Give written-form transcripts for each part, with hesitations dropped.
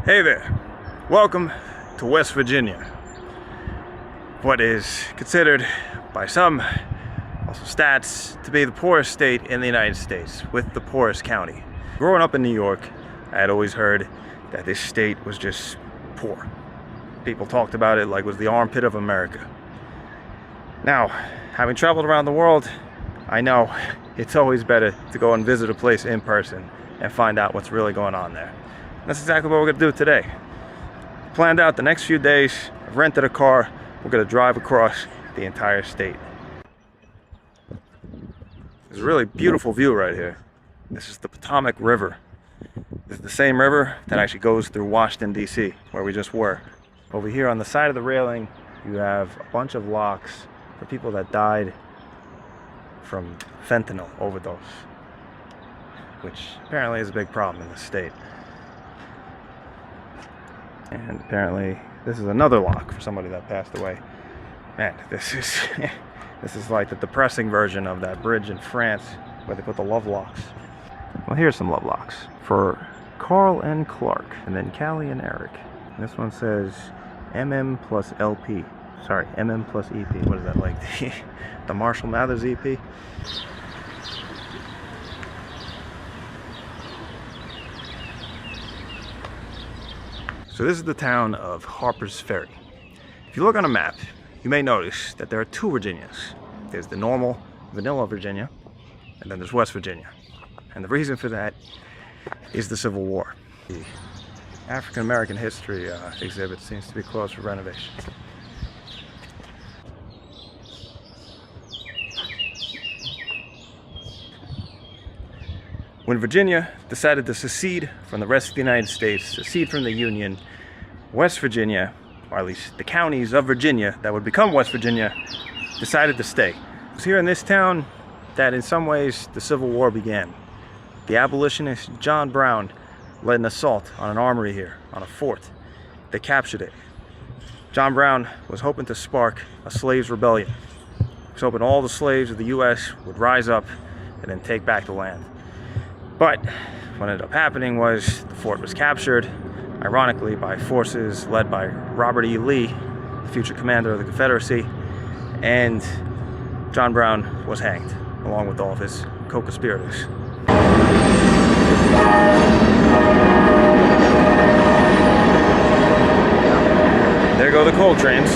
Hey there, welcome to West Virginia, what is considered by some, also stats, to be the poorest state in the United States, with the poorest county. Growing up in New York, I had always heard that this state was just poor. People talked about it like it was the armpit of America. Now, having traveled around the world, I know it's always better to go and visit a place in person and find out what's really going on there. That's exactly what we're going to do today. Planned out the next few days. I've rented a car. We're going to drive across the entire state. There's a really beautiful view right here. This is the Potomac River. This is the same river that actually goes through Washington, D.C., where we just were. Over here on the side of the railing, you have a bunch of locks for people that died from fentanyl overdose, which apparently is a big problem in the state. And apparently this is another lock for somebody that passed away. Man, this is like the depressing version of that bridge in France where they put the love locks. Well, here's some love locks for Carl and Clark, and then Callie and Eric. And this one says MM plus LP. Sorry, MM plus EP. What is that, like the Marshall Mathers EP? So this is the town of Harper's Ferry. If you look on a map, you may notice that there are two Virginias. There's the normal vanilla Virginia, and then there's West Virginia. And the reason for that is the Civil War. The African American history exhibit seems to be closed for renovation. When Virginia decided to secede from the rest of the United States, secede from the Union, West Virginia, or at least the counties of Virginia that would become West Virginia, decided to stay. It was here in this town that in some ways the Civil War began. The abolitionist John Brown led an assault on an armory here, on a fort. They captured it. John Brown was hoping to spark a slaves' rebellion. He was hoping all the slaves of the U.S. would rise up and then take back the land. But what ended up happening was the fort was captured, ironically, by forces led by Robert E. Lee, the future commander of the Confederacy, and John Brown was hanged, along with all of his co-conspirators. There go the coal trains.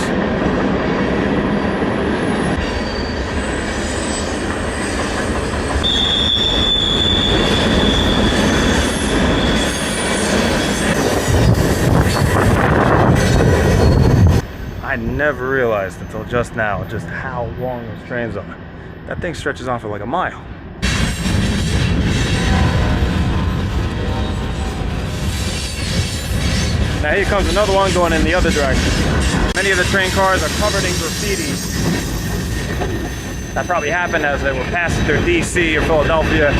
I never realized until just now just how long those trains are. That thing stretches on for like a mile. Now here comes another one going in the other direction. Many of the train cars are covered in graffiti. That probably happened as they were passing through DC or Philadelphia.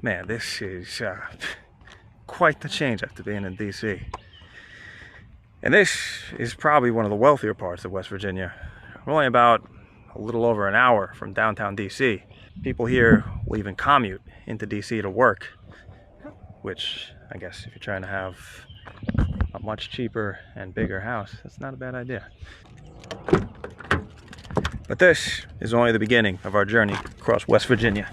Man, this is quite the change after being in DC. And this is probably one of the wealthier parts of West Virginia. We're only about a little over an hour from downtown DC. People here will even commute into DC to work, which I guess if you're trying to have a much cheaper and bigger house, that's not a bad idea. But this is only the beginning of our journey across West Virginia.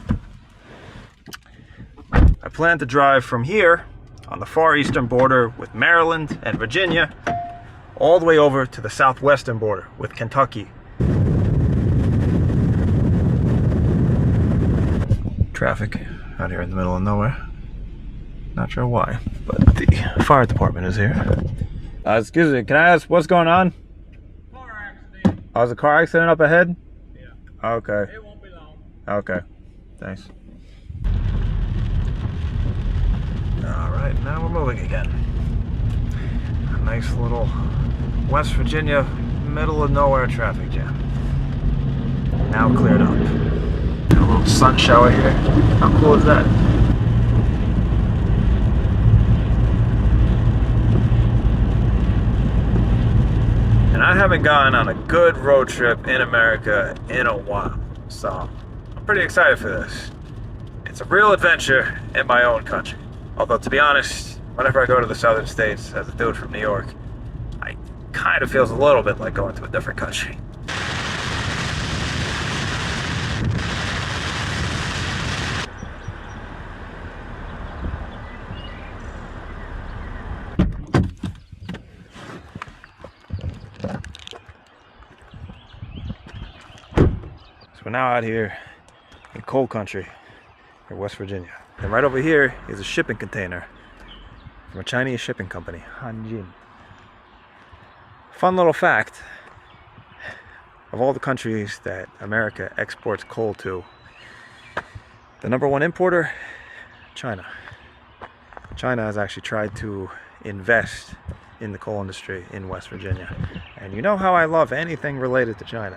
I plan to drive from here on the far eastern border with Maryland and Virginia all the way over to the southwestern border with Kentucky. Traffic out here in the middle of nowhere. Not sure why, but the fire department is here. Excuse me, can I ask what's going on? Car accident. Oh, there's a car accident up ahead? Yeah. Okay. It won't be long. Okay. Thanks. Alright, now we're moving again. A nice little West Virginia, middle of nowhere traffic jam. Now cleared up. A little sun shower here. How cool is that? And I haven't gone on a good road trip in America in a while. So I'm pretty excited for this. It's a real adventure in my own country. Although, to be honest, whenever I go to the southern states as a dude from New York, I kind of feels a little bit like going to a different country. So we're now out here in coal country in West Virginia. And right over here is a shipping container from a Chinese shipping company, Hanjin. Fun little fact, of all the countries that America exports coal to, the #1 importer, China. China has actually tried to invest in the coal industry in West Virginia. And you know how I love anything related to China.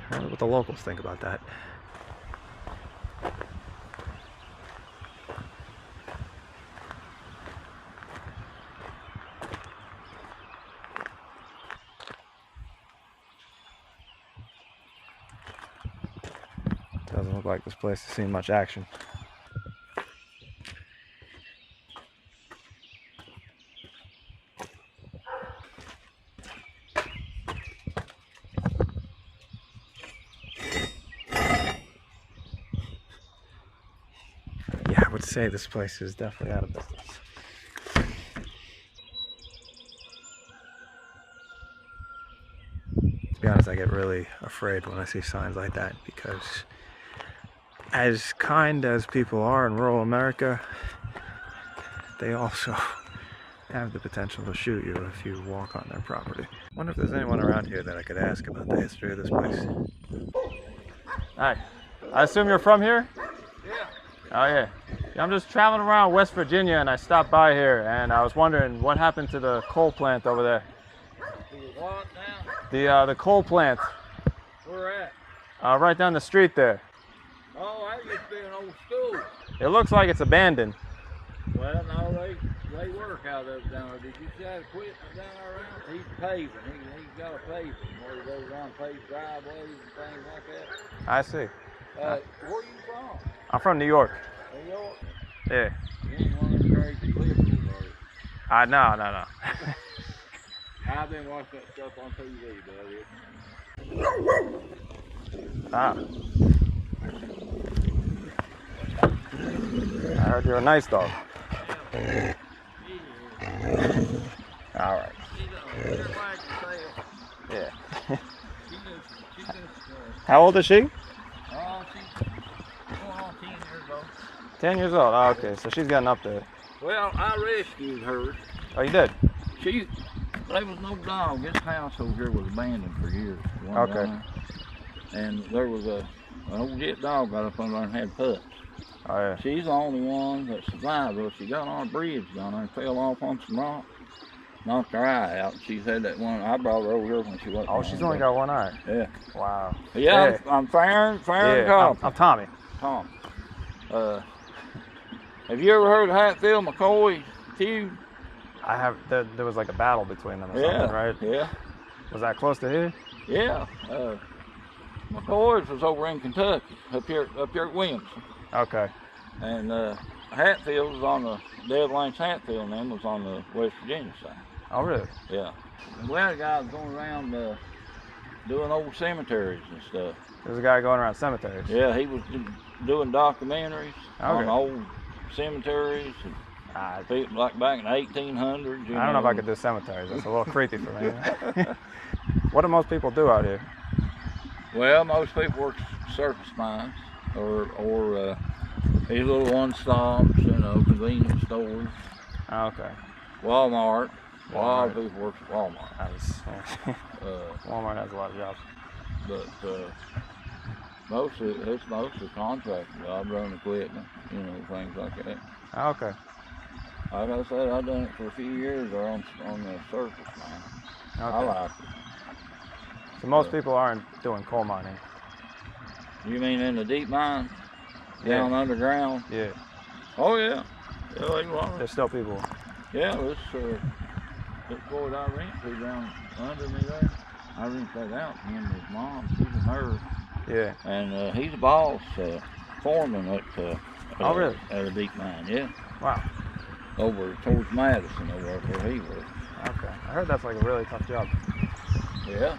I wonder what the locals think about that. Doesn't look like this place has seen much action. Yeah, I would say this place is definitely out of business. To be honest, I get really afraid when I see signs like that because as kind as people are in rural America, they also have the potential to shoot you if you walk on their property. I wonder if there's anyone around here that I could ask about the history of this place. Hi. I assume you're from here? Yeah. Oh yeah. I'm just traveling around West Virginia and I stopped by here and I was wondering what happened to the coal plant over there. What now? The coal plant. Where at? Right down the street there. Oh, that used to be an old school. It looks like it's abandoned. Well, no, they work out of it down there. Did you see that equipment down there around? He's paving. He's got a paving where he goes around and paves driveways and things like that. I see. Where are you from? I'm from New York. New York? Yeah. You ain't one of them crazy liberals, are you? No. I've been watching that stuff on TV, buddy. Ah. I heard you're a nice dog. All right. Yeah. How old is she? Oh, she's going on 10 years old. 10 years old. Oh, okay, so she's getting up there. Well, I rescued her. Oh, you did? There was no dog. This house over here was abandoned for years. Okay. And there was an old jet dog got up under there and had pups. Oh, yeah. She's the only one that survived. Well, she got on a bridge down there and fell off on some rock, knocked her eye out. She's had that one. I brought her over here when she wasn't. Oh, she's only got one eye. Yeah. Wow. Yeah, I'm Farron Cobb. I'm Tommy. Tom. Have you ever heard of Hatfield McCoy feud? I have. There was like a battle between them or something, right? Yeah. Was that close to here? Yeah. McCoy's was over in Kentucky, up here at Williamson. Okay. And Hatfield was on the Dead Lance Hatfield, and them was on the West Virginia side. Oh, really? Yeah. And we had a guy going around doing old cemeteries and stuff. There's a guy going around cemeteries. Yeah, he was doing documentaries on old cemeteries. And like back in the 1800s. I don't know if I could do cemeteries. That's a little creepy for me. What do most people do out here? Well, most people work surface mines or these little one-stops, convenience stores. Okay. Walmart. A lot of people work at Walmart. Walmart has a lot of jobs. But it's mostly contracting jobs, running equipment, things like that. Okay. Like I said, I've done it for a few years on the surface mine. Okay. I like it. So most people aren't doing coal mining. You mean in the deep mine? Down underground? Yeah. Oh yeah. Yeah, you are. There's still people. Yeah, this boy that I rent to down under me there. I rent that out to him and his mom. She's a nurse. Yeah. And he's a boss, foreman Oh, really? at a deep mine, yeah. Wow. Over towards Madison, over where he works. Okay. I heard that's like a really tough job. Yeah.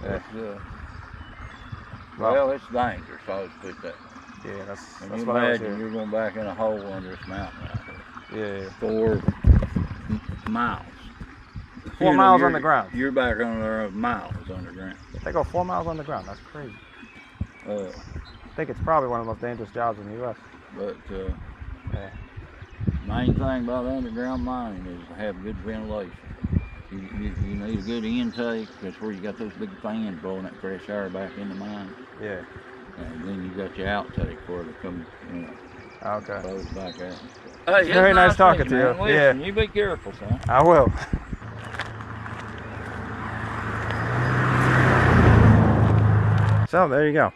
Yeah. It's, well, it's dangerous, I always put that. Yeah, that's And you what I was imagine hearing. you're going back in a hole under this mountain right here. Yeah. 4 miles. 4 miles on the ground. You're back under miles underground. They go 4 miles on the ground. That's crazy. Uh, I think it's probably one of the most dangerous jobs in the U.S. but Yeah. main thing about underground mining is to have good ventilation. You need a good intake. That's where you got those big fans blowing that fresh air back in the mine. Yeah. And then you got your outtake where it comes, Okay. blows back out. Hey, it's very nice talking to you. Man. Listen, you be careful, son. I will. So there you go.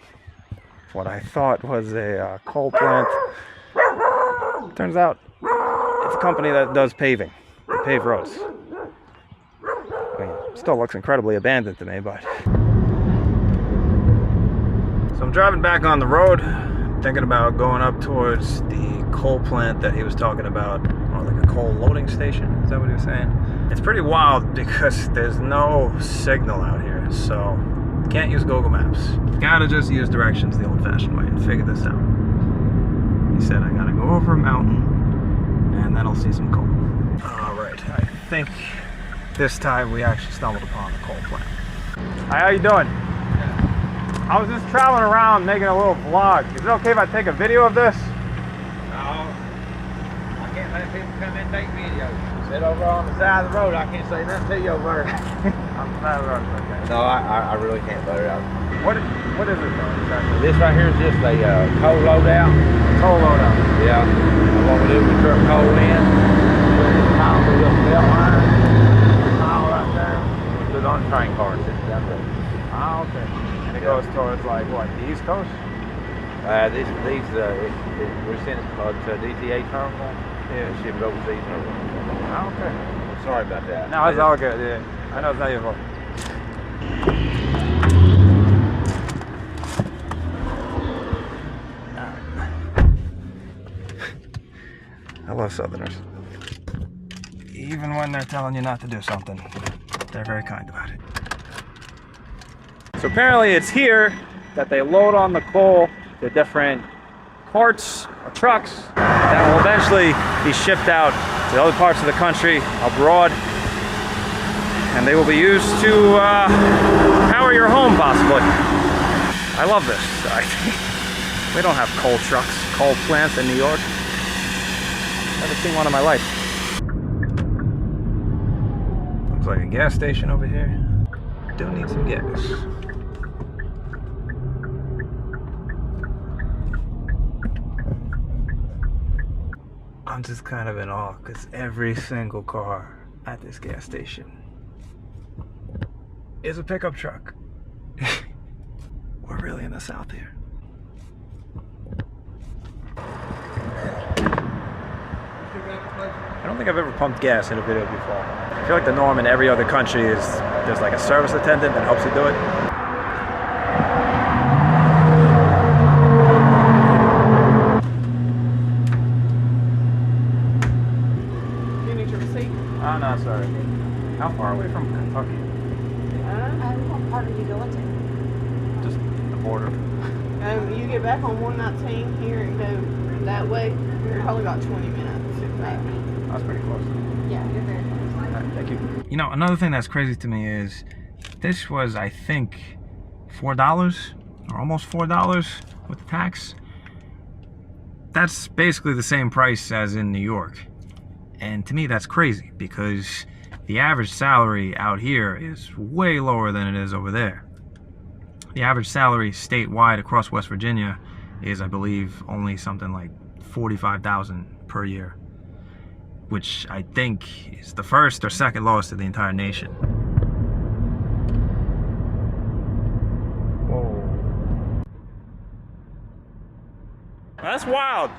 What I thought was a coal plant. Turns out it's a company that does paving. They pave roads. I mean, it still looks incredibly abandoned to me, but. So I'm driving back on the road, thinking about going up towards the coal plant that he was talking about, or like a coal loading station. Is that what he was saying? It's pretty wild because there's no signal out here, so can't use Google Maps. Gotta just use directions the old-fashioned way and figure this out. He said I gotta go over a mountain, and then I'll see some coal. All right, I think this time we actually stumbled upon the coal plant. Hi, how you doing? I was just traveling around making a little vlog. Is it okay if I take a video of this? No, I can't let people come in and take videos. Sit over on the side of the road. I can't say nothing to you over there. On the side of the road, okay. No, I really can't let it out. What is it though, exactly? This right here is just a coal loadout. Coal loadout. Yeah. And what we do, we truck coal in, put it in the pile, put it up the belt line, pile right there. Put it on the train car, sits down there. Ah, okay. And it goes towards like what, the East Coast? We're sending it to DTA terminal. Yeah, ship it overseas. Ah, okay. Sorry about that. No, it's all good, yeah. I know it's not your fault. I love Southerners. Even when they're telling you not to do something, they're very kind about it. So apparently it's here that they load on the coal to different carts or trucks that will eventually be shipped out to other parts of the country, abroad, and they will be used to power your home, possibly. I love this. We don't have coal trucks, coal plants in New York. Never seen one in my life. Looks like a gas station over here. Do need some gas. I'm just kind of in awe because every single car at this gas station is a pickup truck. We're really in the South here. I don't think I've ever pumped gas in a video before. I feel like the norm in every other country is there's like a service attendant that helps you do it. Do you need your receipt? Oh, no, sorry. How far away from Kentucky? What part are you going to? Just the border. You get back on 119 here and go that way. You're probably about 20 minutes, maybe. That's pretty close. Yeah, you're very close. All right, thank you. You know, another thing that's crazy to me is this was, I think, $4 or almost $4 with the tax. That's basically the same price as in New York. And to me, that's crazy because the average salary out here is way lower than it is over there. The average salary statewide across West Virginia is, I believe, only something like $45,000 per year, which I think is the first or second lowest in the entire nation. Whoa. That's wild.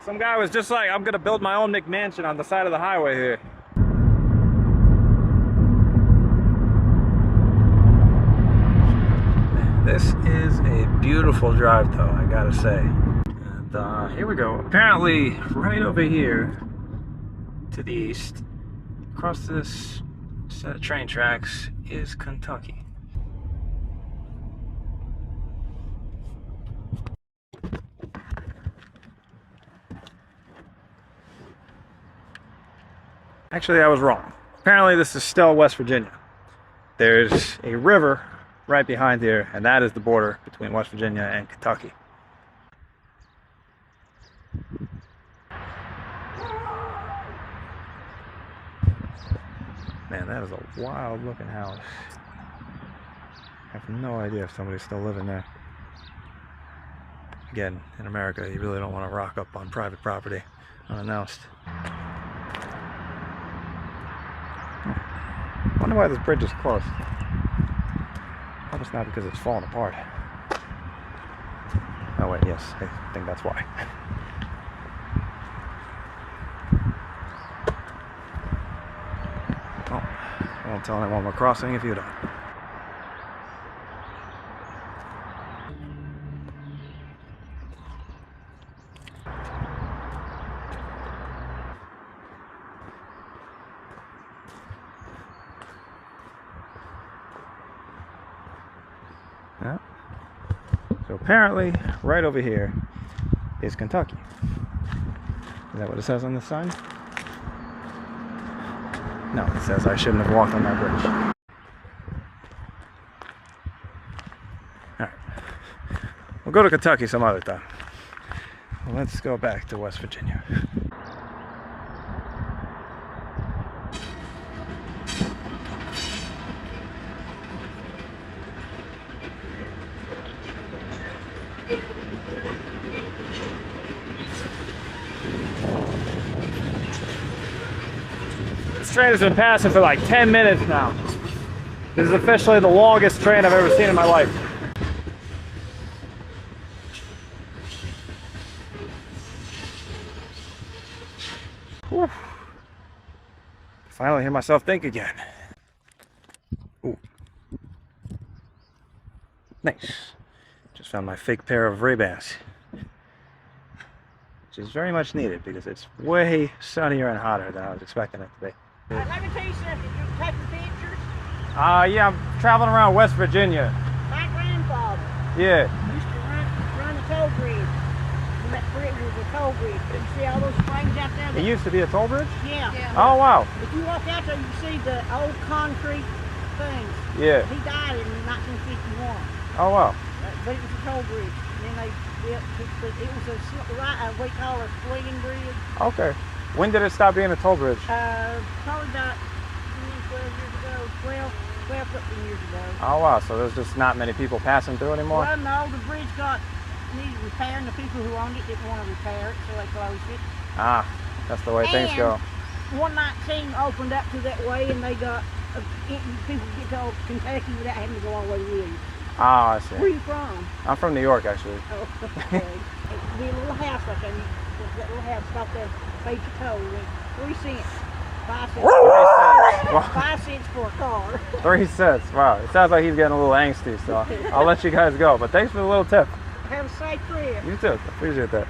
Some guy was just like, I'm gonna build my own McMansion on the side of the highway here. This is a beautiful drive though, I gotta say. And here we go. Apparently, right over here to the east, across this set of train tracks, is Kentucky. Actually, I was wrong. Apparently, this is still West Virginia. There's a river right behind here, and that is the border between West Virginia and Kentucky. Man, that is a wild looking house. I have no idea if somebody's still living there. Again, in America, you really don't want to rock up on private property unannounced. I wonder why this bridge is closed. Hope it's not because it's falling apart. Oh wait, yes, I think that's why. Well, I won't tell anyone we're crossing if you don't. Yeah. So apparently, right over here is Kentucky. Is that what it says on this sign? No, it says I shouldn't have walked on that bridge. Alright. We'll go to Kentucky some other time. Well, let's go back to West Virginia. This train has been passing for like 10 minutes now. This is officially the longest train I've ever seen in my life. Whew. Finally hear myself think again. Ooh. Nice. Just found my fake pair of Ray-Bans, which is very much needed because it's way sunnier and hotter than I was expecting it to be. Let me tell you something. You take the pictures. Yeah, I'm traveling around West Virginia. My grandfather Yeah. used to run the toll bridge. And that bridge was a toll bridge. You see all those springs out there? It used to be a toll bridge? Yeah. Oh, wow. If you walk out there, you see the old concrete things. Yeah. He died in 1951. Oh, wow. But it was a toll bridge. And then they built it was we call it a swinging bridge. Okay. When did it stop being a toll bridge? Probably about 12 years ago, 12 something years ago. Oh, wow. So there's just not many people passing through anymore? Well, no, the bridge needed repair, and the people who owned it didn't want to repair it, so they closed it. Ah, that's the way things go. 119 opened up to that way, and they got people get to Kentucky without having to go all the way to Williams. Ah, I see. Where are you from? I'm from New York, actually. Oh, okay. It'd be a little house like that. That little house stop there, pay your toll. 3 cents. 5 cents. 3 cents. 5 cents for a car. 3 cents. Wow. It sounds like he's getting a little angsty, so I'll let you guys go. But thanks for the little tip. Have a safe trip. You too. Appreciate that.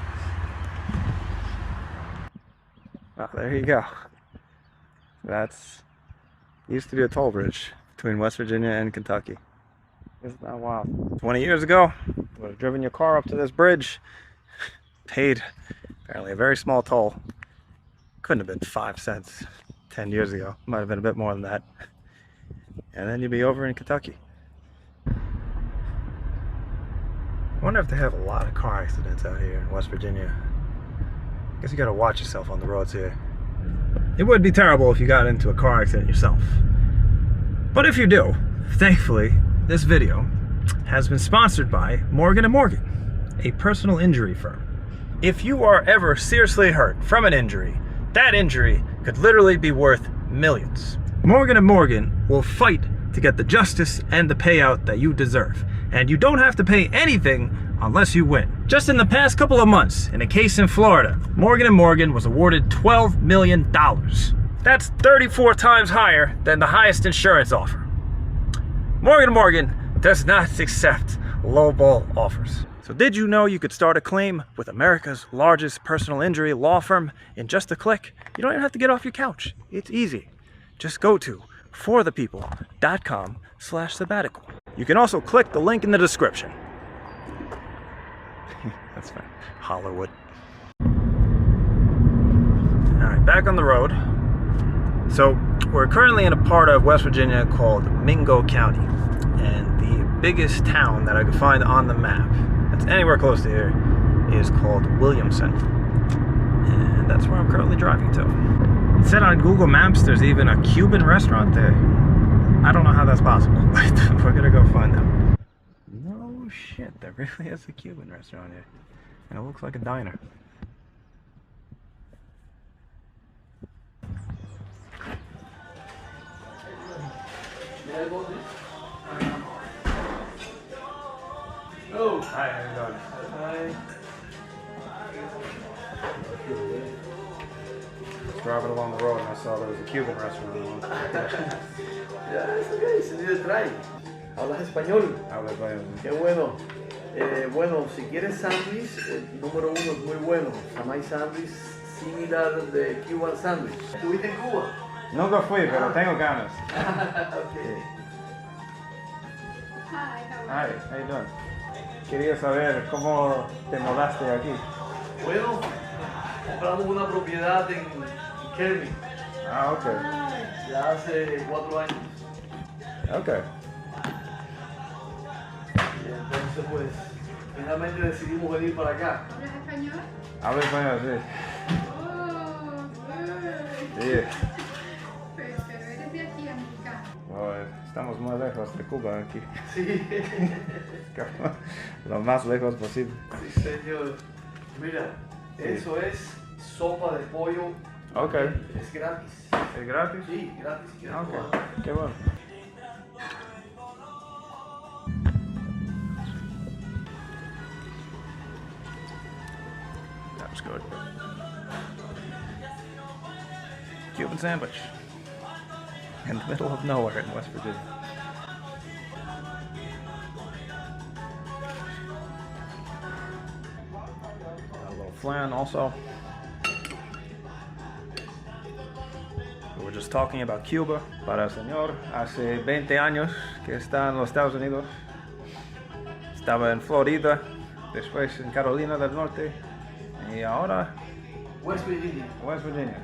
Oh, there you go. That's used to be a toll bridge between West Virginia and Kentucky. Isn't that wild? 20 years ago, you would have driven your car up to this bridge, paid apparently a very small toll. Couldn't have been 5 cents 10 years ago. Might have been a bit more than that. And then you'd be over in Kentucky. I wonder if they have a lot of car accidents out here in West Virginia. I guess you gotta watch yourself on the roads here. It would be terrible if you got into a car accident yourself. But if you do, thankfully, this video has been sponsored by Morgan & Morgan, a personal injury firm. If you are ever seriously hurt from an injury, that injury could literally be worth millions. Morgan & Morgan will fight to get the justice and the payout that you deserve. And you don't have to pay anything unless you win. Just in the past couple of months, in a case in Florida, Morgan & Morgan was awarded $12 million. That's 34 times higher than the highest insurance offer. Morgan & Morgan does not accept lowball offers. So did you know you could start a claim with America's largest personal injury law firm in just a click? You don't even have to get off your couch. It's easy. Just go to forthepeople.com/sabbatical. You can also click the link in the description. That's fine. Hollywood. Alright, back on the road. So we're currently in a part of West Virginia called Mingo County. And the biggest town that I could find on the map that's anywhere close to here is called Williamson. And that's where I'm currently driving to. It said on Google Maps there's even a Cuban restaurant there. I don't know how that's possible, but we're gonna go find out. No shit, there really is a Cuban restaurant here. And it looks like a diner. Oh, Hi, how you doing? hi. I was driving along the road and I saw there was a Cuban restaurant. Ya, es ok, se le trae. ¿Hablas español? Habla español. Qué bueno. Bueno, si quieres sándwich, número uno es muy bueno. Samay sándwich similar de Cuban sándwich. ¿Estuviste en Cuba? Nunca fui, pero tengo ganas. Okay. Hi, Hi, how you doing? Quería saber cómo te mudaste aquí. Bueno, compramos una propiedad en Kermit Ah, ok. ya hace 4 años. Ok. Y entonces, pues, finalmente decidimos venir para acá. ¿Hablas español? Habla español, sí. Oh, good. Sí. Pero eres de aquí, americano. Bueno, estamos muy lejos de Cuba aquí. Sí. Lo más lejos posible. Sí, señor. Mira, eso es sopa de pollo. Ok. Es gratis. ¿Es gratis? Sí, gratis. Ok. Qué bueno. That was good. Cuban sandwich. In the middle of nowhere in West Virginia. A little flan also. We were just talking about Cuba. Para el señor, hace 20 años que está en los Estados Unidos. Estaba en Florida, después en Carolina del Norte y ahora West Virginia. West Virginia.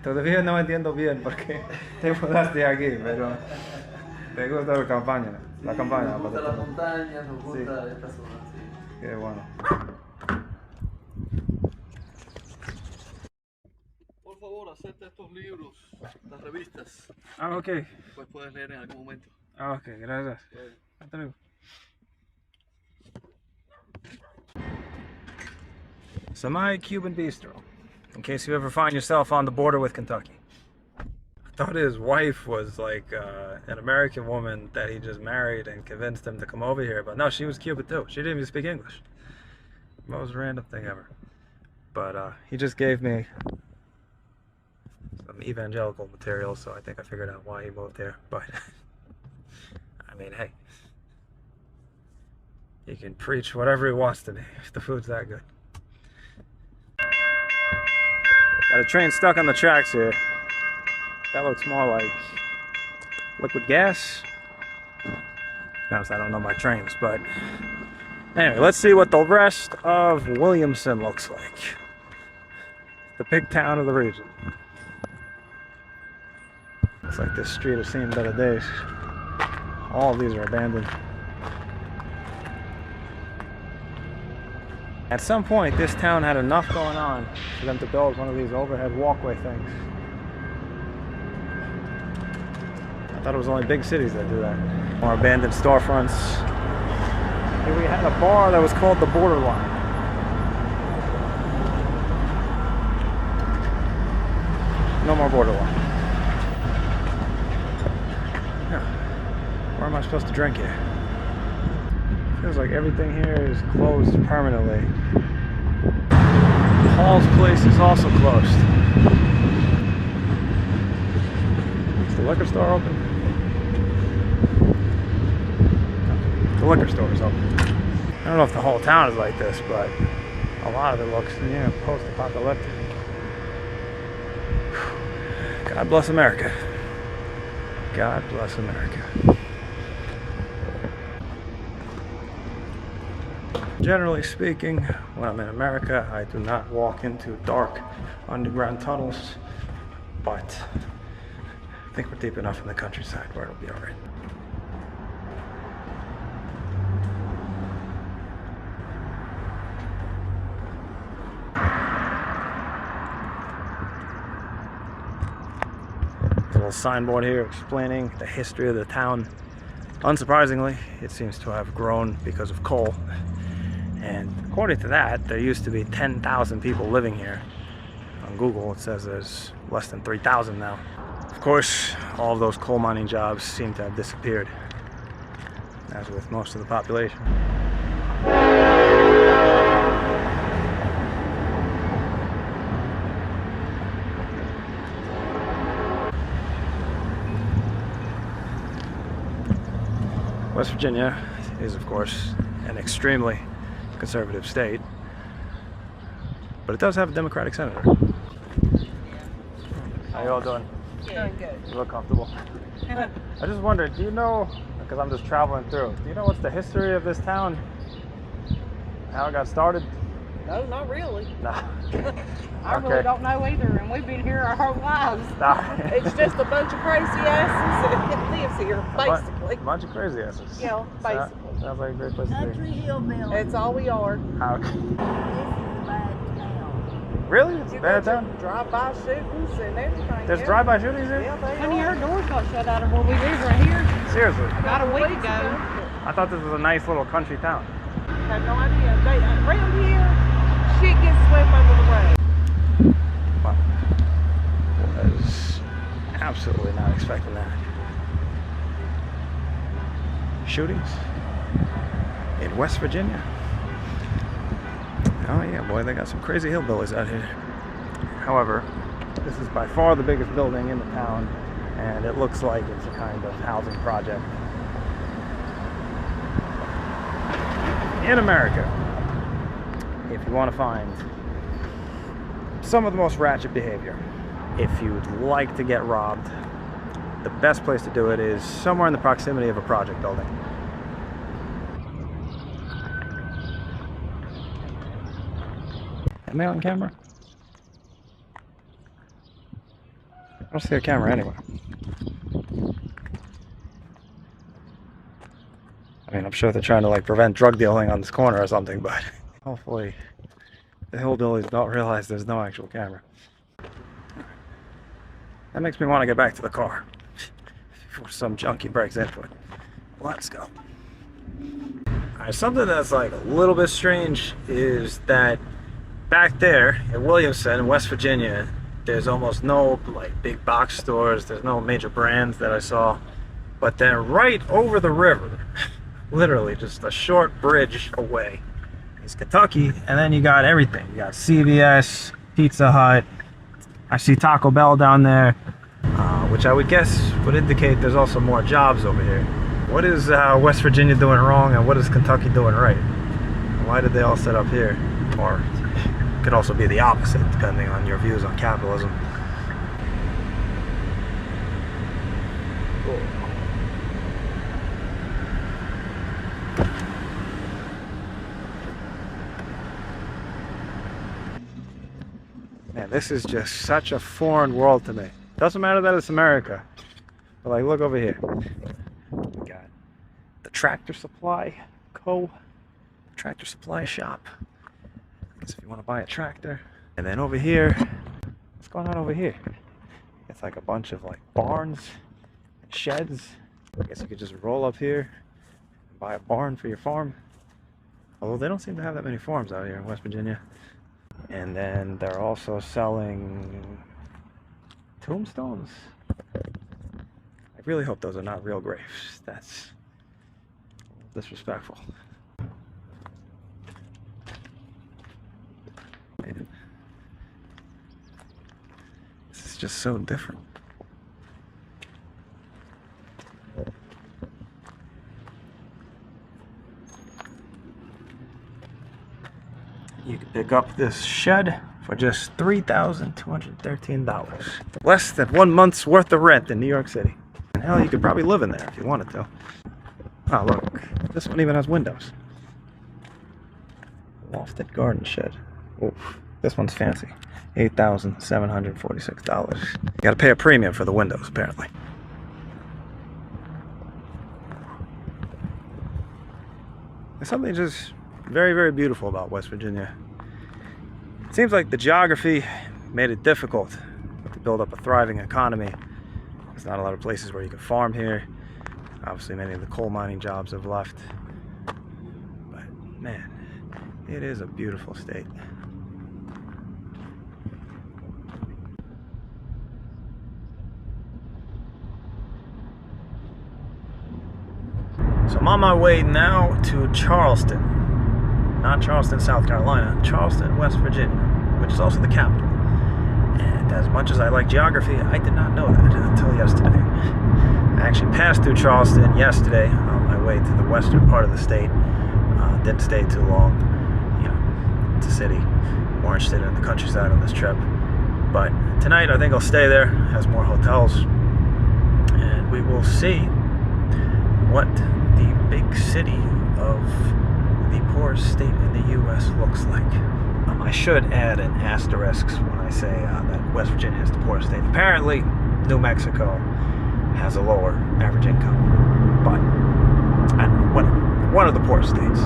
Todavía no entiendo bien por qué te mudaste aquí, pero te gusta la campaña. La Sí, campaña. nos gusta las montañas, nos gusta Sí. esta zona, sí. Qué bueno. Por favor, acepta estos libros, estas revistas. Ah, ok. Pues puedes leer en algún momento. Ah, ok, gracias. Hasta luego. Samay Cuban Bistro, in case you ever find yourself on the border with Kentucky. I thought his wife was like an American woman that he just married and convinced him to come over here, but no, she was Cuban too. She didn't even speak English. Most random thing ever. But he just gave me some evangelical material, so I think I figured out why he moved here. But I mean, hey, he can preach whatever he wants to me if the food's that good. Got a train stuck on the tracks here. That looks more like liquid gas. To be honest, I don't know my trains, but anyway, let's see what the rest of Williamson looks like. The big town of the region. Looks like this street has seen better days. All of these are abandoned. At some point, this town had enough going on for them to build one of these overhead walkway things. I thought it was only big cities that do that. More abandoned storefronts. Here we had a bar that was called the Borderline. No more Borderline. Yeah. Where am I supposed to drink here? Feels like everything here is closed permanently. Hall's place is also closed. Is the liquor store open? the liquor stores open. I don't know if the whole town is like this, but a lot of it looks, yeah, post-apocalyptic. God bless America. God bless America. Generally speaking, when I'm in America, I do not walk into dark underground tunnels, but I think we're deep enough in the countryside where it'll be all right. There's a little signboard here explaining the history of the town. Unsurprisingly, it seems to have grown because of coal. And according to that, there used to be 10,000 people living here. On Google, it says there's less than 3,000 now. Of course, all of those coal mining jobs seem to have disappeared, as with most of the population. West Virginia is, of course, an extremely conservative state, but it does have a Democratic senator. How you all doing? Yeah. Doing good. You look comfortable. I just wondered, do you know, because I'm just traveling through, do you know what's the history of this town? How it got started? No, not really. No. I really don't know either, and we've been here our whole lives. It's just a bunch of crazy asses that lives here, basically. A bunch of crazy asses. Yeah, basically. Sounds like a great place to Country be. hillbilly. That's all we are. How? This is a bad town. Really? It's a You bad got town? drive-by shootings and everything. There's yeah. drive-by shootings here? Yeah, they Honey, are. our doors got shut out of where we live right here Seriously? about a week ago. I thought this was a nice little country town. Have no idea. Around here, shit gets swept under the rug. Wow. Was absolutely not expecting that. Shootings in West Virginia. Oh yeah, boy, they got some crazy hillbillies out here. However, this is by far the biggest building in the town, and it looks like it's a kind of housing project. In America, if you want to find some of the most ratchet behavior, if you'd like to get robbed, the best place to do it is somewhere in the proximity of a project building. Am I on camera? I don't see a camera anywhere. I mean, I'm sure they're trying to like prevent drug dealing on this corner or something, but hopefully the hillbillies don't realize there's no actual camera. That makes me want to get back to the car before some junkie breaks into it. Let's go. Alright, something that's like a little bit strange is that back there in Williamson, West Virginia, there's almost no like big box stores, there's no major brands that I saw. But then right over the river, literally just a short bridge away, is Kentucky, and then you got everything. You got CVS, Pizza Hut, I see Taco Bell down there, which I would guess would indicate there's also more jobs over here. What is West Virginia doing wrong, and what is Kentucky doing right? Why did they all set up here? Or it could also be the opposite, depending on your views on capitalism. Cool. Man, this is just such a foreign world to me. Doesn't matter that it's America, but like, look over here. We got the Tractor Supply Tractor Supply shop. I guess if you want to buy a tractor. And then over here, what's going on over here? It's like a bunch of like barns and sheds. I guess you could just roll up here and buy a barn for your farm. Although they don't seem to have that many farms out here in West Virginia. And then they're also selling tombstones. I really hope those are not real graves. That's disrespectful. Man. This is just so different. you can pick up this shed for just $3,213. Less than 1 month's worth of rent in New York City. And hell, you could probably live in there if you wanted to. Oh, look. This one even has windows. Lofted garden shed. Oof. This one's fancy. $8,746. You gotta pay a premium for the windows, apparently. There's something just very, very beautiful about West Virginia. It seems like the geography made it difficult to build up a thriving economy. There's not a lot of places where you can farm here. Obviously, many of the coal mining jobs have left. But man, it is a beautiful state. So I'm on my way now to Charleston. Not Charleston, South Carolina. Charleston, West Virginia, which is also the capital. And as much as I like geography, I did not know that until yesterday. I actually passed through Charleston yesterday on my way to the western part of the state. Didn't stay too long. You know, it's a city. More interested in the countryside on this trip. But tonight I think I'll stay there. It has more hotels. And we will see what the big city of the poorest state in the U.S. looks like. I should add an asterisk when I say that West Virginia is the poorest state. Apparently, New Mexico has a lower average income, but I don't know, whatever. One of the poorest states.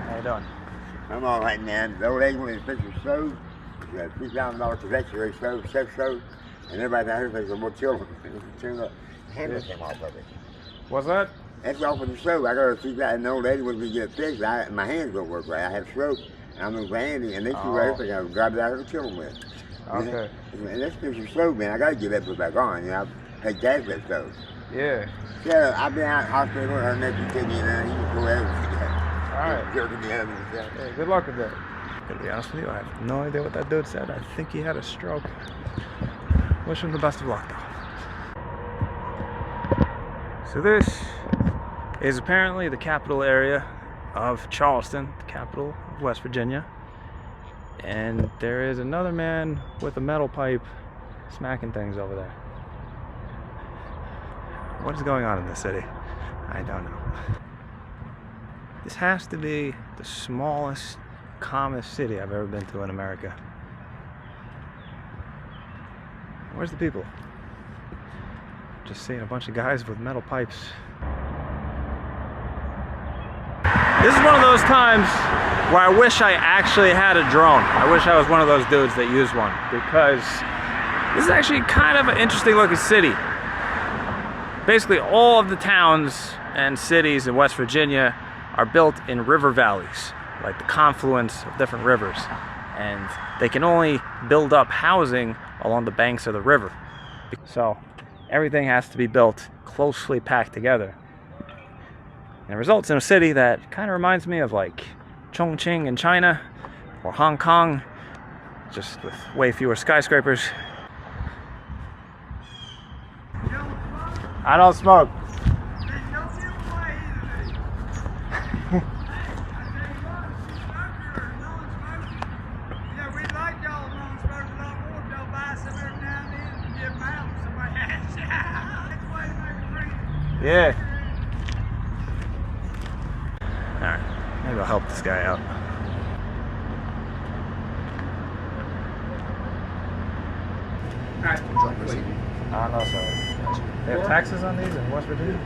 How you doing? I'm all right, man. The old lady wanted to fix her stove. She had $3,000 to electric stove, and everybody out here thinks more children. Turn the handle came off of it. What's that? That's off of the stove. I got to see that, and the old lady wanted me to get it fixed. My hands don't work right. I had a stroke, and I'm looking for Andy, and they see right here, I grab it out of the children with. Okay. And let's fix your stove, man. I got to get that put back on. You know, I paid cash for that stove. Yeah. Yeah, I've been out of the hospital. Her nephew took me in there. He was go out. Alright. Jerking the oven. Yeah, good luck with that. To be honest with you, I have no idea what that dude said. I think he had a stroke. Wish him the best of luck, though. So this is apparently the capital area of Charleston, the capital of West Virginia. And there is another man with a metal pipe smacking things over there. What is going on in this city? I don't know. This has to be the smallest, calmest city I've ever been to in America. Where's the people? Just seeing a bunch of guys with metal pipes. This is one of those times where I wish I actually had a drone. I wish I was one of those dudes that used one, because this is actually kind of an interesting looking city. Basically all of the towns and cities in West Virginia are built in river valleys, like the confluence of different rivers. And they can only build up housing along the banks of the river. So everything has to be built closely packed together. And it results in a city that kind of reminds me of like Chongqing in China or Hong Kong, just with way fewer skyscrapers. I don't smoke. Yeah. Alright, maybe I'll help this guy out. No, sorry. They have taxes on these in West Virginia?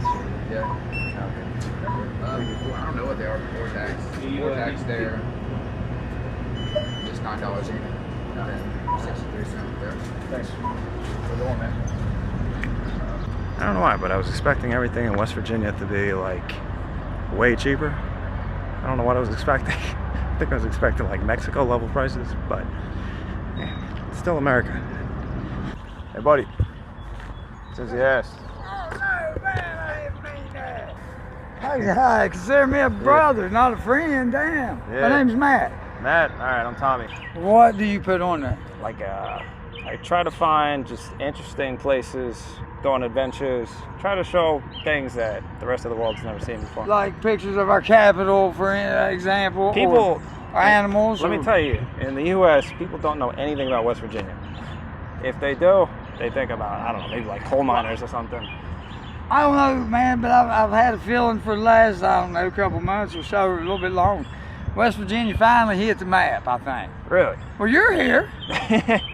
Yeah. Okay. I don't know what they are before tax. Before tax, they're just $9 in. And 63 cents there. Thanks for the one, man. I don't know why, but I was expecting everything in West Virginia to be like way cheaper. I don't know what I was expecting. I think I was expecting like Mexico level prices, but yeah, it's still America. Hey buddy, since you asked. Oh no, man, I didn't mean that. Hey, consider me a brother, not a friend. Damn. Yeah. My name's Matt. Matt, all right, I'm Tommy. What do you put on there? Like, I try to find just interesting places, go on adventures, try to show things that the rest of the world's never seen before. Like pictures of our capital, for example. People, or animals. Let me tell you, in the U.S., people don't know anything about West Virginia. If they do, they think about, I don't know, maybe like coal miners or something. I don't know, man, but I've had a feeling for the last, I don't know, couple months or so, or a little bit long. West Virginia finally hit the map, I think. Really? Well, you're here.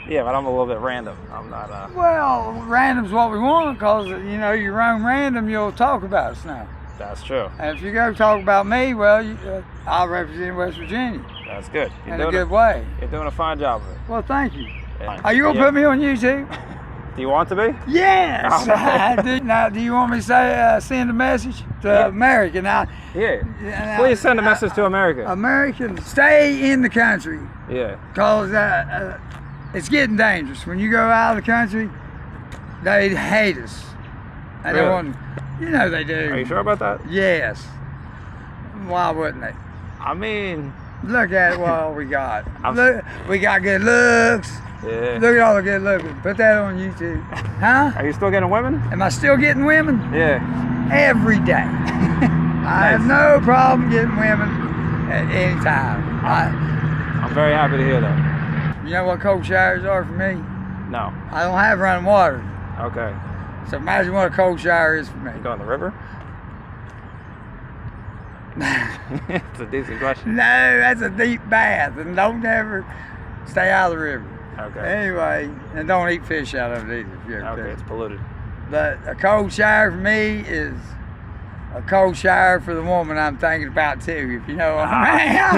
Yeah, but I'm a little bit random. I'm not, Well, random's what we want, because, you know, you run random, you'll talk about us now. That's true. And if you go talk about me, well, I'll represent West Virginia. That's good. In a good way. You're doing a fine job of it. Well, thank you. Yeah. Are you going to put me on YouTube? Do you want to be? Yes! Oh. I do. Now, do you want me to say, send a message to America? Now, yeah. Please send a message to America. Americans, stay in the country. Yeah. Because it's getting dangerous. When you go out of the country, they hate us. And Really? they want, you know they do. Are you sure about that? Yes. Why wouldn't they? I mean... Look at what we got. Look, we got good looks. Yeah. Look at all the good looking. Put that on YouTube. Huh? Are you still getting women? Am I still getting women? Yeah. Every day. I have no problem getting women at any time. I'm very happy to hear that. You know what cold showers are for me? No. I don't have running water. Okay. So imagine what a cold shower is for me. You go in the river? It's a decent question. No, that's a deep bath, and don't ever stay out of the river. Okay. Anyway, and don't eat fish out of it either. If you're Okay, it's polluted. But a cold shower for me is a cold shower for the woman I'm thinking about too, if you know what I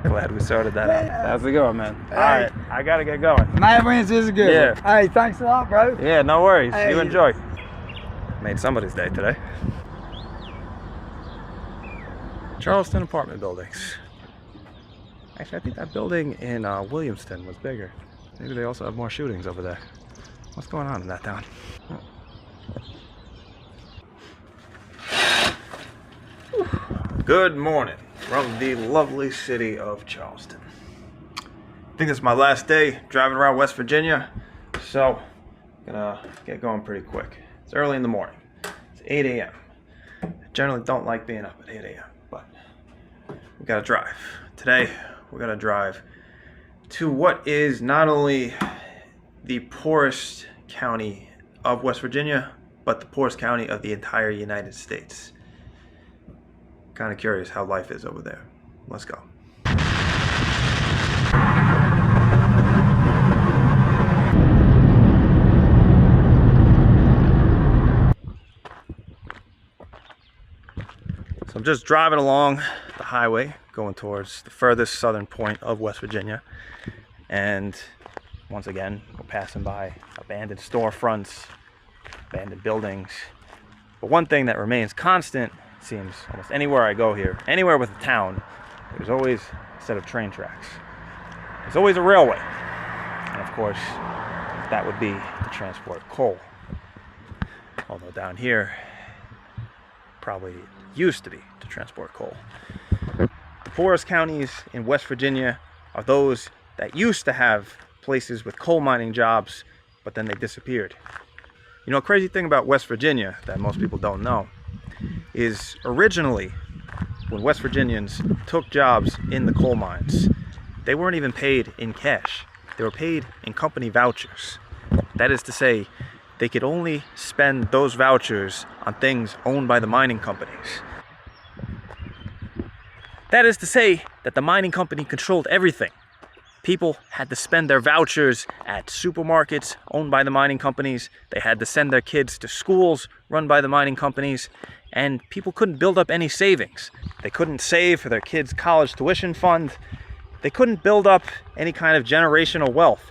mean. Glad we sorted that out. That's a good one, man. All right, I gotta get going. Mad Winds is a good Yeah. one. Hey, thanks a lot, bro. Yeah, no worries. Hey. You enjoy. Made somebody's day today. Charleston apartment buildings. Actually, I think that building in Williamston was bigger. Maybe they also have more shootings over there. What's going on in that town? Good morning from the lovely city of Charleston. I think this is my last day driving around West Virginia, so I'm gonna get going pretty quick. It's early in the morning. It's 8 a.m. I generally don't like being up at 8 a.m. but we gotta drive. Today, we're gonna drive to what is not only the poorest county of West Virginia, but the poorest county of the entire United States. Kind of curious how life is over there. Let's go. So I'm just driving along the highway, going towards the furthest southern point of West Virginia. And once again, we're passing by abandoned storefronts, abandoned buildings. But one thing that remains constant, it seems almost anywhere I go here, anywhere with a town, there's always a set of train tracks. There's always a railway. And of course, that would be to transport coal. Although down here, probably used to be to transport coal. The poorest counties in West Virginia are those that used to have places with coal mining jobs, but then they disappeared. You know, a crazy thing about West Virginia that most people don't know is originally when West Virginians took jobs in the coal mines, they weren't even paid in cash. They were paid in company vouchers. That is to say, they could only spend those vouchers on things owned by the mining companies. That is to say that the mining company controlled everything. People had to spend their vouchers at supermarkets owned by the mining companies. They had to send their kids to schools run by the mining companies. And people couldn't build up any savings. They couldn't save for their kids' college tuition fund. They couldn't build up any kind of generational wealth.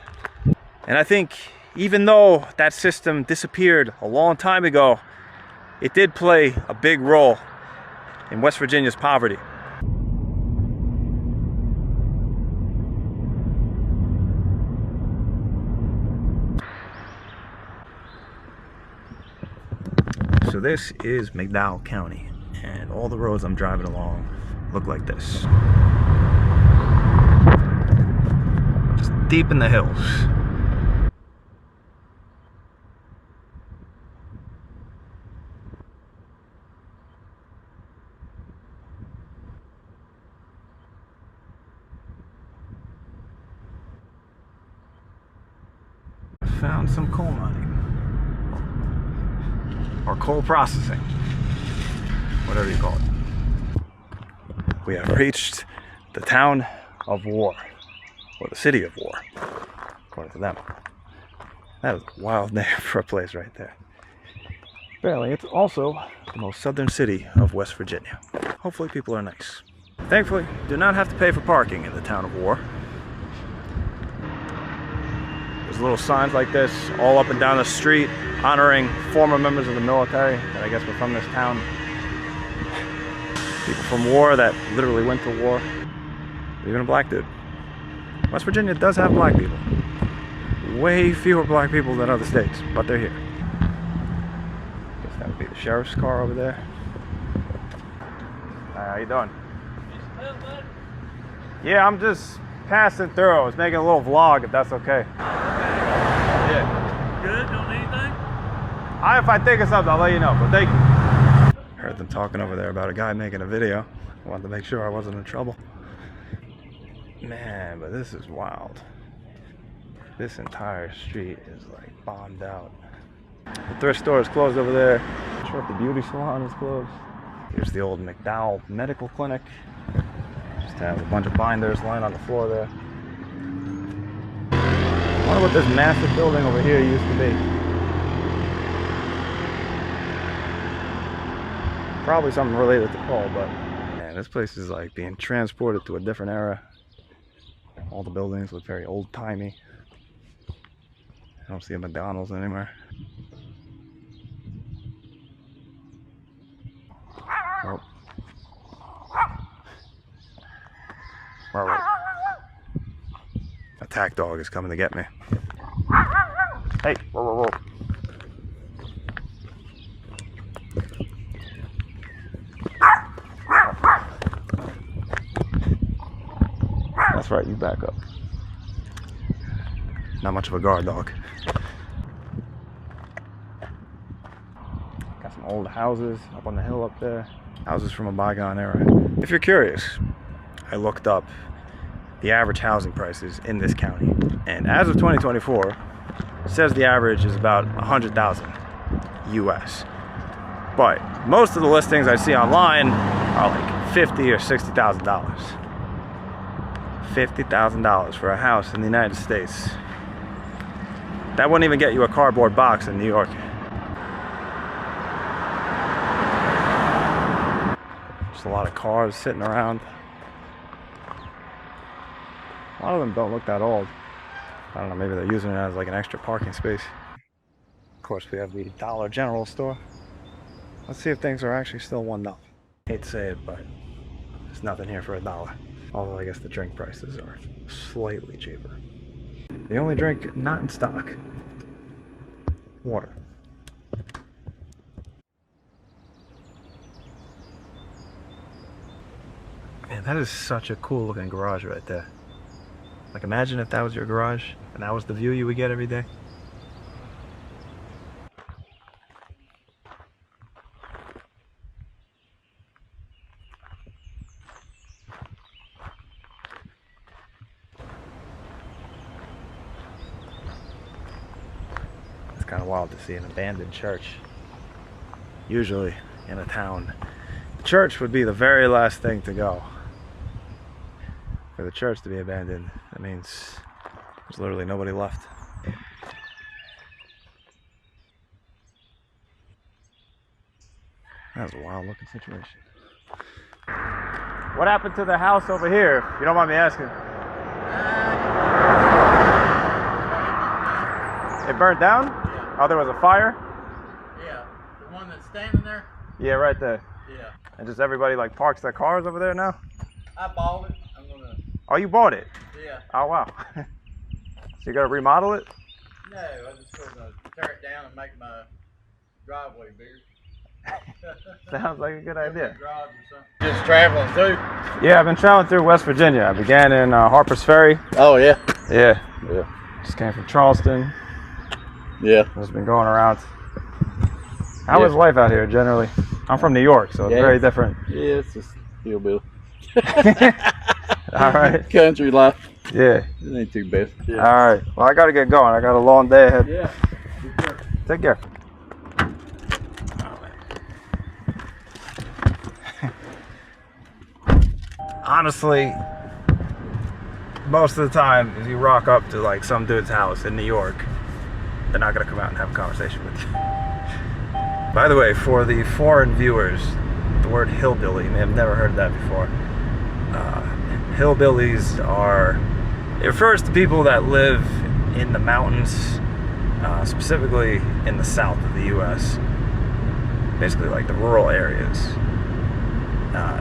And I think even though that system disappeared a long time ago, it did play a big role in West Virginia's poverty. So this is McDowell County, and all the roads I'm driving along look like this. Just deep in the hills. I found some coal mining. Or coal processing, whatever you call it. We have reached the town of War, or the city of War, according to them. That is a wild name for a place right there. Apparently, it's also the most southern city of West Virginia. Hopefully people are nice. Thankfully, you do not have to pay for parking in the town of War. There's little signs like this all up and down the street honoring former members of the military that I guess were from this town. People from war that literally went to war. Even a black dude. West Virginia does have black people. Way fewer black people than other states, but they're here. Guess that would be the sheriff's car over there. Hi, how you doing? Yeah, I'm just passing through. I was making a little vlog, if that's okay. Yeah. Good? Don't need anything? If I think of something, I'll let you know, but thank you. Heard them talking over there about a guy making a video. I wanted to make sure I wasn't in trouble. Man, but this is wild. This entire street is like bombed out. The thrift store is closed over there. I'm sure if the beauty salon is closed. Here's the old McDowell Medical Clinic. Just have a bunch of binders lying on the floor there. I wonder what this massive building over here used to be. Probably something related to coal, but man, this place is like being transported to a different era. All the buildings look very old-timey. I don't see a McDonald's anywhere. Oh. Right. Attack dog is coming to get me. Hey, whoa, whoa, whoa. That's right, you back up. Not much of a guard dog. Got some old houses up on the hill up there. Houses from a bygone era. If you're curious, I looked up the average housing prices in this county. And as of 2024, it says the average is about 100,000 US. But most of the listings I see online are like $50,000 or $60,000. $50,000 for a house in the United States. That wouldn't even get you a cardboard box in New York. Just a lot of cars sitting around. A lot of them don't look that old. I don't know, maybe they're using it as like an extra parking space. Of course, we have the Dollar General store. Let's see if things are actually still $1. Hate to say it, but there's nothing here for $1. Although I guess the drink prices are slightly cheaper. The only drink not in stock, water. Man, that is such a cool looking garage right there. Like imagine if that was your garage and that was the view you would get every day. Kind of wild to see an abandoned church. Usually in a town, the church would be the very last thing to go. For the church to be abandoned, that means there's literally nobody left. That was a wild looking situation. What happened to the house over here, if you don't mind me asking? It burnt down? Oh, there was a fire? Yeah, the one that's standing there? Yeah, right there. Yeah. And just everybody like parks their cars over there now? I bought it. I'm gonna... Oh, you bought it? Yeah. Oh, wow. So you gotta remodel it? No, I'm just gonna tear it down and make my driveway bigger. Sounds like a good idea. Just traveling through. Yeah, I've been traveling through West Virginia. I began in Harper's Ferry. Oh yeah. Yeah. Yeah. Just came from Charleston. Yeah. Just been going around. How is life out here generally? I'm from New York, so it's very different. Yeah, it's just hillbilly. All right. Country life. Yeah. It ain't too bad. Yeah. All right. Well, I got to get going. I got a long day ahead. Yeah. Take care. Honestly, most of the time, if you rock up to like some dude's house in New York, they're not gonna come out and have a conversation with you. By the way, for the foreign viewers, the word hillbilly, you may have never heard that before. Hillbillies it refers to people that live in the mountains, specifically in the south of the U.S., basically like the rural areas.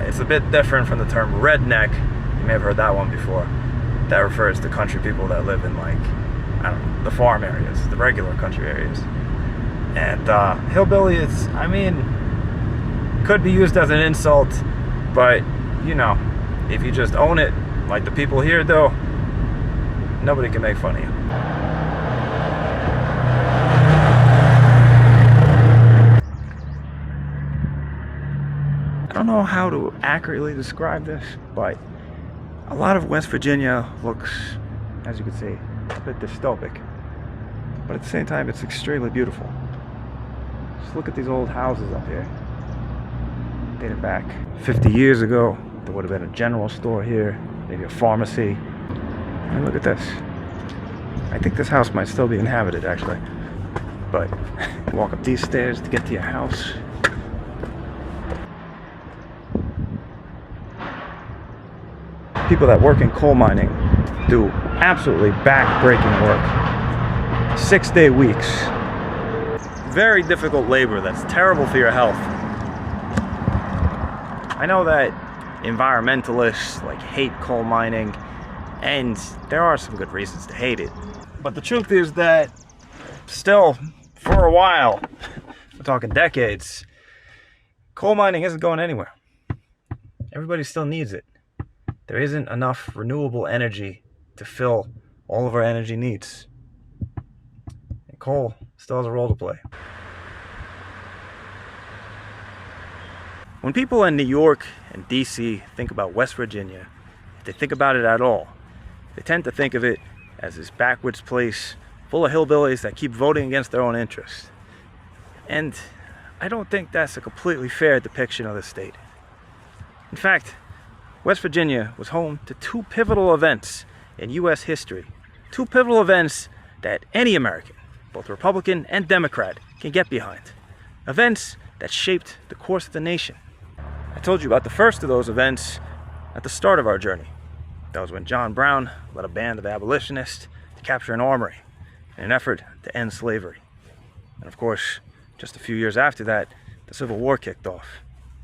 It's a bit different from the term redneck. You may have heard that one before. That refers to country people that live in like, I don't know, the farm areas, the regular country areas. And hillbilly is, I mean, could be used as an insult, but you know, if you just own it, like the people here do, nobody can make fun of you. I don't know how to accurately describe this, but a lot of West Virginia looks, as you can see, a bit dystopic. But at the same time, it's extremely beautiful. Just look at these old houses up here. Dated back 50 years ago, there would have been a general store here, maybe a pharmacy. And look at this. I think this house might still be inhabited, actually. But walk up these stairs to get to your house. People that work in coal mining do absolutely back-breaking work. 6-day weeks. Very difficult labor that's terrible for your health. I know that environmentalists like hate coal mining, and there are some good reasons to hate it. But the truth is that still, for a while, we're talking decades, coal mining isn't going anywhere. Everybody still needs it. There isn't enough renewable energy to fill all of our energy needs. And coal still has a role to play. When people in New York and DC think about West Virginia, if they think about it at all, they tend to think of it as this backwoods place full of hillbillies that keep voting against their own interests. And I don't think that's a completely fair depiction of the state. In fact, West Virginia was home to two pivotal events in U.S. history. Two pivotal events that any American, both Republican and Democrat, can get behind. Events that shaped the course of the nation. I told you about the first of those events at the start of our journey. That was when John Brown led a band of abolitionists to capture an armory in an effort to end slavery. And of course, just a few years after that, the Civil War kicked off.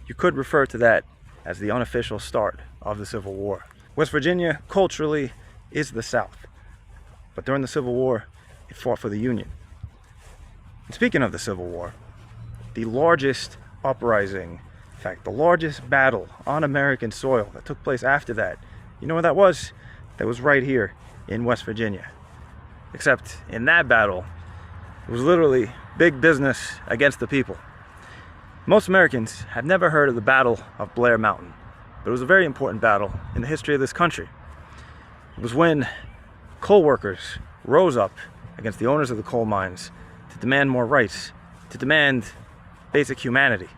You could refer to that as the unofficial start of the Civil War. West Virginia, culturally, is the South. But during the Civil War, it fought for the Union. And speaking of the Civil War, the largest uprising, in fact, the largest battle on American soil that took place after that, you know where that was? That was right here in West Virginia. Except in that battle, it was literally big business against the people. Most Americans have never heard of the Battle of Blair Mountain, but it was a very important battle in the history of this country. It was when coal workers rose up against the owners of the coal mines to demand more rights, to demand basic humanity.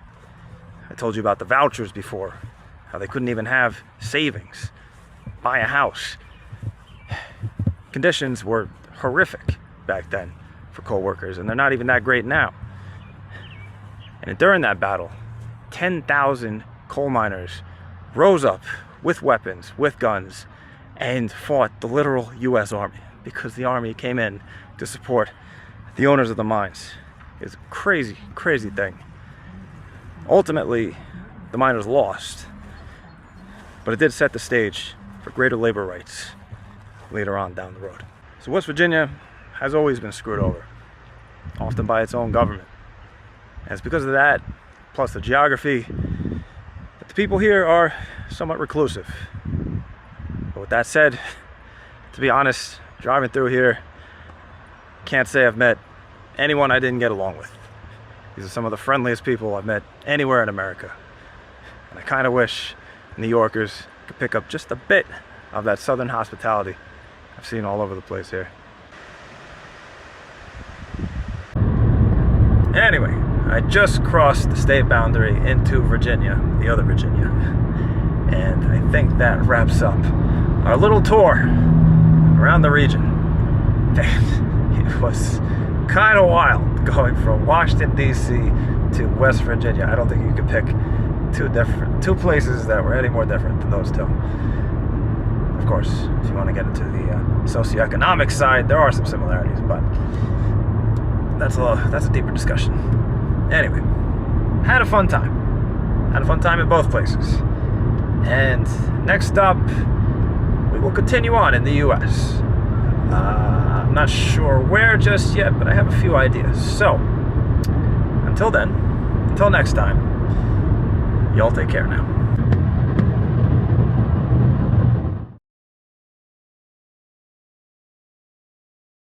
I told you about the vouchers before, how they couldn't even have savings, buy a house. Conditions were horrific back then for coal workers, and they're not even that great now. And during that battle, 10,000 coal miners rose up with weapons, with guns, and fought the literal U.S. Army, because the Army came in to support the owners of the mines. It was a crazy, crazy thing. Ultimately, the miners lost, but it did set the stage for greater labor rights later on down the road. So West Virginia has always been screwed over, often by its own government. And it's because of that plus the geography, that the people here are somewhat reclusive. But with that said, to be honest, driving through here, can't say I've met anyone I didn't get along with. These are some of the friendliest people I've met anywhere in America. And I kind of wish New Yorkers could pick up just a bit of that southern hospitality I've seen all over the place here. Anyway, I just crossed the state boundary into Virginia, the other Virginia. And I think that wraps up our little tour around the region. It was kind of wild going from Washington, D.C. to West Virginia. I don't think you could pick two places that were any more different than those two. Of course, if you want to get into the socioeconomic side, there are some similarities, but that's a deeper discussion. Anyway, had a fun time. Had a fun time in both places. And next up, we will continue on in the U.S. I'm not sure where just yet, but I have a few ideas. So, until then, until next time, y'all take care now.